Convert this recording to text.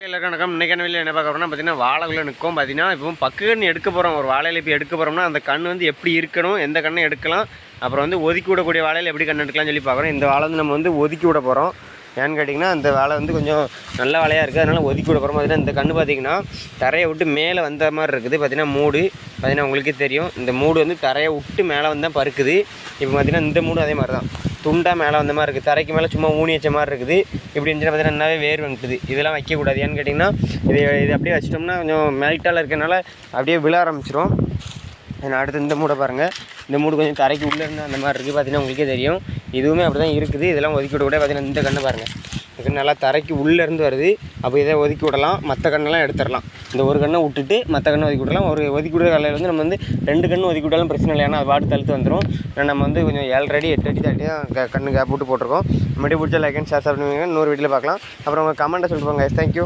வணக்கம். இன்றைக்கான வெளியில் என்ன பார்க்க போகிறோம்னா பார்த்தீங்கன்னா வாழைக்குள்ளே நிற்கும். பார்த்தீங்கன்னா இப்போ பக்கு கன்று எடுக்க போகிறோம். ஒரு வாழையில் இப்போ எடுக்க போகிறோம்னா அந்த கன்று வந்து எப்படி இருக்கணும், எந்த கண்ணை எடுக்கலாம், அப்புறம் வந்து ஒதுக்கி விடக்கூடிய வாழையில் எப்படி கன்று எடுக்கலாம்னு சொல்லி பார்க்குறோம். இந்த வாழை வந்து நம்ம வந்து ஒதுக்கி விட போகிறோம். ஏன்னு கேட்டிங்கன்னா அந்த வாழை வந்து கொஞ்சம் நல்ல வாழையாக இருக்குது, அதனால் ஒதுக்கி விட போகிறோம். பார்த்தீங்கன்னா இந்த கன்று பார்த்திங்கன்னா தரையை விட்டு மேலே வந்த மாதிரி இருக்குது. பார்த்தீங்கன்னா மூடு பார்த்தீங்கன்னா உங்களுக்கே தெரியும், இந்த மூடு வந்து தரையை விட்டு மேலே வந்தால் பருக்குது. இப்போ பார்த்தீங்கன்னா இந்த மூடு அதே மாதிரி தான் துண்டாக மேலே வந்த மாதிரி இருக்குது, தரைக்கு மேலே சும்மா ஊனி வச்ச மாதிரி இருக்குது. இப்படி இருந்துச்சுன்னா பார்த்தீங்கன்னா நல்லாவே வேர் வந்துட்டுது. இதெல்லாம் வைக்கக்கூடாது. ஏன்னு கேட்டிங்கன்னா இது அப்படியே வச்சிட்டோம்னா கொஞ்சம் மெல்ட்டால் இருக்கிறனால அப்படியே விழ ஆரம்பிச்சிடும். அடுத்து இந்த மூடை பாருங்கள், இந்த மூடு கொஞ்சம் தரைக்கு உள்ளே இருந்தால் அந்த மாதிரி இருக்குது. பார்த்தீங்கன்னா உங்களுக்கே தெரியும், இதுவுமே அப்படி தான் இருக்குது. இதெல்லாம் ஒதுக்கி விட கூட பார்த்தீங்கன்னா இந்த கண்ணை பாருங்கள், இது நல்லா தரைக்கு உள்ளேருந்து வருது. அப்போ இதை ஒதுக்கி விடலாம், மற்ற கண்ணெல்லாம் எடுத்துடலாம். இந்த ஒரு கண்ணை விட்டுட்டு மற்ற கண்ணை ஒதுக்கி விடலாம். ஒரு ஒதுக்கி விடுற வேலையில் வந்து நம்ம வந்து 2 கண்ணு ஒதுக்கி விட்டாலும் பிரச்சனை இல்லை, ஏன்னா அது பாட்டு தழுத்து வந்துடும். நம்ம வந்து கொஞ்சம் 7 அடி 8 அடி தட்டி தான் கண்ணு கேப் விட்டு போட்டிருக்கோம். மறுபடியும் பிடிச்ச லைக் அண்ட் ஷேர் பண்ணுவீங்க. இன்னொரு வீடியோவில் பார்க்கலாம். அப்புறம் உங்கள் கமெண்ட்டை சொல்லிட்டு போங்க. தேங்க்யூ.